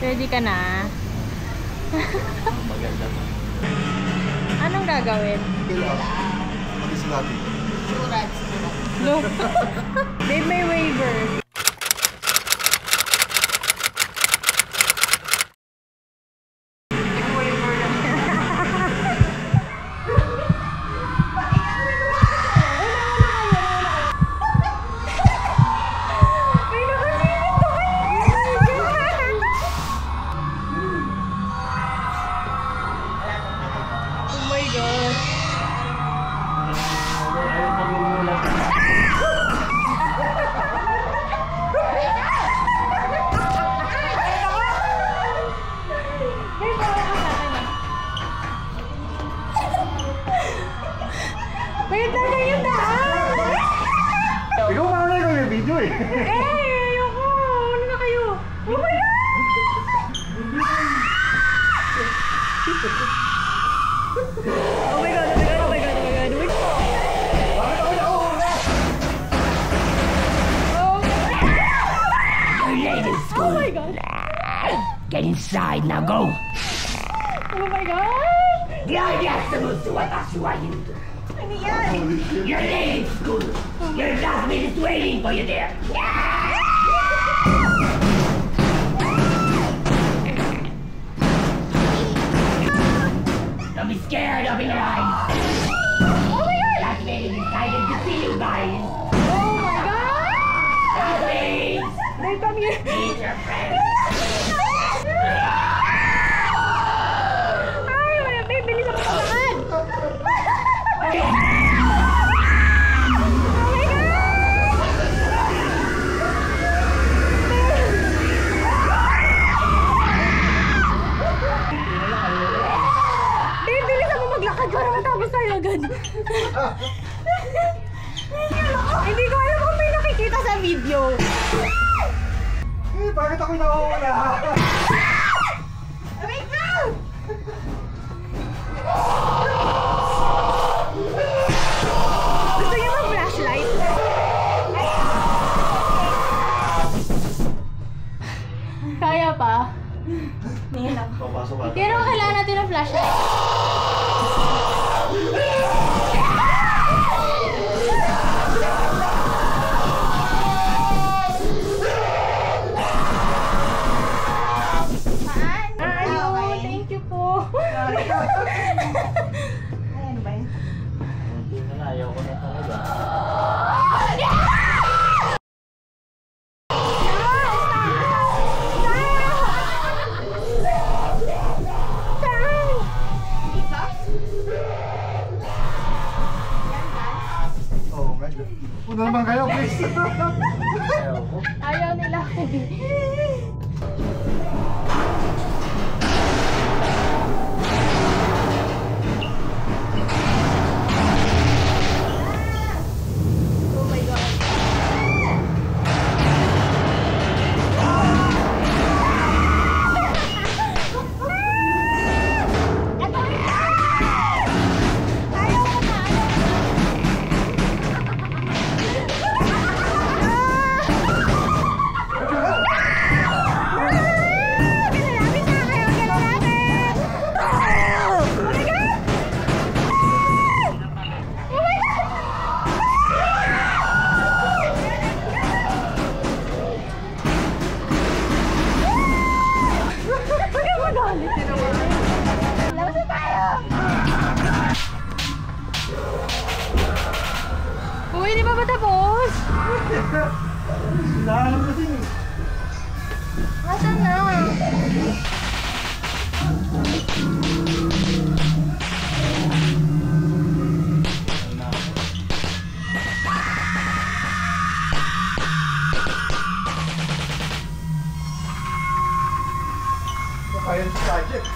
Ready ka na? Maganda to. Anong gagawin? Mag-isulati. Surat. No. Babe, may waiver. Wait lang kayo na! Ikaw mauna ikaw yung video eh. Ayoko! Ano na kayo? Oh my God! Oh my God, oh my God, oh my God, oh my God. Wait po! Your leg is Oh my God! Get inside now, go! Oh my God! Ano yan? Your leg is good! Your classmate is waiting for you there! Don't be scared, open your eyes! Oh my God! Classmate is excited to see you guys! Oh my God! Classmates! Babe, come here! Meet your friends! Ay, wala, babe, bilis ako maglakad! Oh my God! Babe, bilis ako maglakad para matapos tayo agad. Hindi ko alam kung may nakikita sa video. Eh, bakit ako nauuna? Wait lang! Gusto niyo mag-flashlight? Kaya pa? Papasok ka. Pero kailangan natin ng flashlight. Thank you po. Ayan ba yun? Hindi na, ayaw ko na talaga. Oh, medyo. Una naman kayo, please. Ayaw ko. Ayaw nila. Oh my God. Uy, di ba ba tapos? Lahat kasi. Nasaan na? Kaya sa project.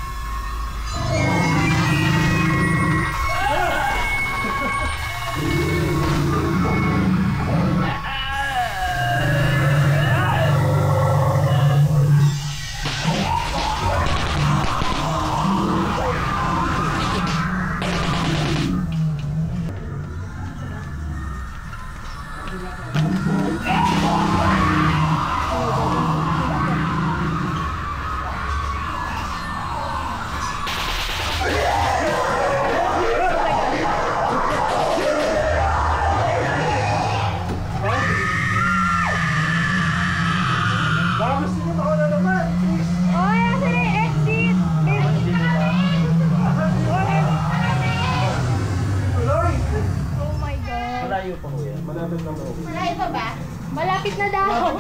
Malapit na daw.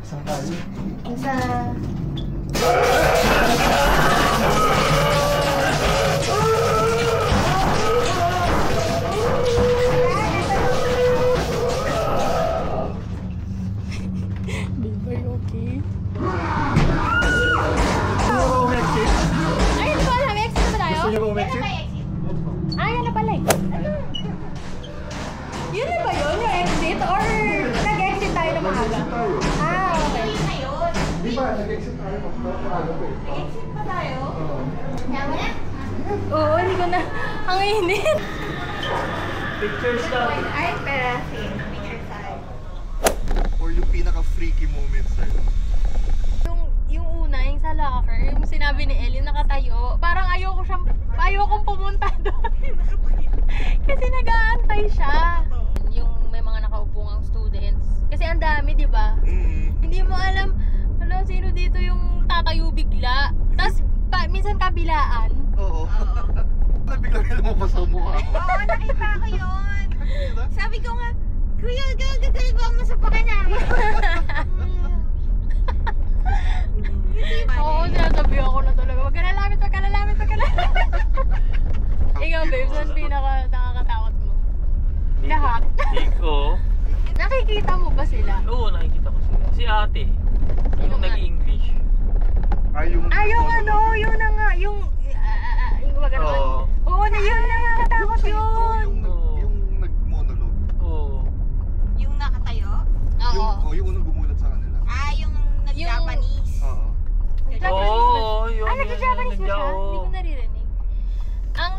Saan tayo? Sa... Baby, okay? Gusto niyo ba umexit? Ay, hindi ko alam. Exit na ba tayo? Gusto niyo ba umexit? Ah, yan na pala eh. Yun na ba yun? Yung exit? Or nag-exit tayo na maaga? Exit tayo. Ah, okay. Di ba? Nag-exit tayo. Maaga pa eh. Exit pa tayo? Oo. Kaya mo na? Oo, hindi ko na. Ang init. Pictures daw. Ay, pero picture tayo. Or yung pinaka-freaky moments sa'yo. Yung una, yung sa locker, yung sinabi ni El, yung nakatayo, parang ayokong pumunta doon. Kasi nag-aantay siya. Yung may mga nakaupong students. Kasi ang dami, di ba? Hindi mo alam, sino dito yung tatayo bigla. Tapos, minsan kabilaan. Oo. Nabigla mo pa sa mukha ko. Oo, nakita ko yun. Sabi ko nga, Kuya, gagagal ba mo sa pakinamin? Oo, sinasabi ako na talaga. Wag ka nalamit. Ikaw, babe, saan pinaka nakakatakot mo? Lahat. Oo. Nakikita mo ba sila? Oo, nakikita ko sila. Si ate. Yung nag-English. Yung na nga, yung wag ka naman. Oo. Oo, na yun, nakakatakot yun. Yung nag-monologue. Oo. Yung nakatayo? Oo. Yung unang gumulat sa kanila. Ah, yung nag-Japanese. Oo. Oo, yun. Ah, nagja-Japanese ba siya? Hindi ko naririnig. Ang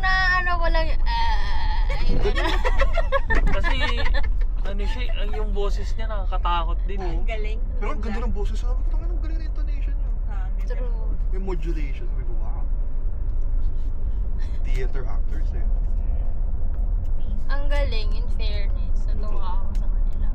wala Kasi, ano siya, yung boses niya nakakatakot din eh. Galing. Pero ang ganda ng boses. Sabi ko, ang galing na intonation niya. True. Yung modulation. Sabi ko, wow. Theater actors eh. Ang galing, in fairness. Natuwa ako sa kanila.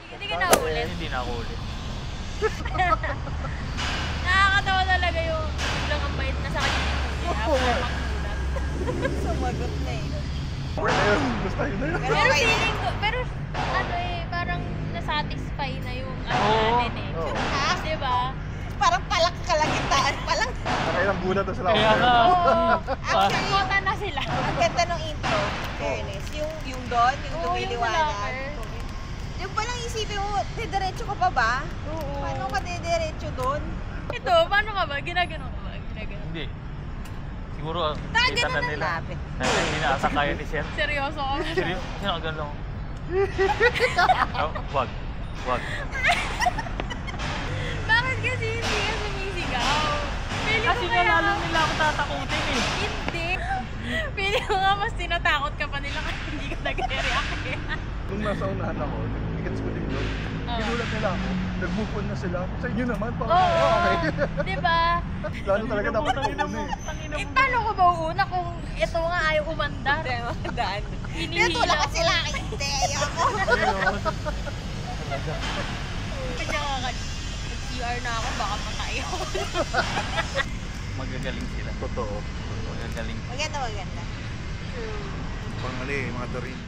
Hindi ka naulit. Hindi na ako ulit. Nakakatawa talaga yung biglang ang bait na sa kanya ni Kuya after magmulat. Sumagot na eh. Basta yun na yun. Pero feeling ko, parang nasatisfy na yung natin eh. Oo. Diba? Parang kalagitnaan pa lang. Nakailang bulat na sila. Kaya nga. Actually, Kota na sila. ang ganda ng intro. Fairness. Yung doon, yung Oo, yung lumiliwanag. locker. Yung palang isipin mo, didiretso ka pa ba? Oo. Paano ka didiretso doon? Ito, paano ka ba? Ginagano ka ba? Ginagano. Hindi. Siguro, kita Ganun na ang nila. lapit. Hindi na ata kaya ni Sir. Seryoso ka ba? Seryo? Sino ka gano'n? Oh, wag. Bakit kasi hindi ka sumisigaw? Feeling ko Kasi nga kaya lalo nila ako tatakutin eh. Hindi. Feeling ko nga mas tinatakot ka pa nila kasi hindi ka nag-react eh. Nung nasa unahan ako, nag-tickets ko din yun. Ginulat nila ako, nag-move on na sila. Sa inyo naman, Oo. okay. Diba? Lalo talaga dapat ako Tangina una mo. eh. Tangina Eh, mo. paano ko mauuna kung ito nga ayaw umandar? Daan. Hinihila Pinatulak ka ko. sila. Hindi, ayoko. Kanya nga nag-CR na ako, baka matay ako. Magagaling sila. Totoo. Magagaling. Maganda. True. Pang mga darin.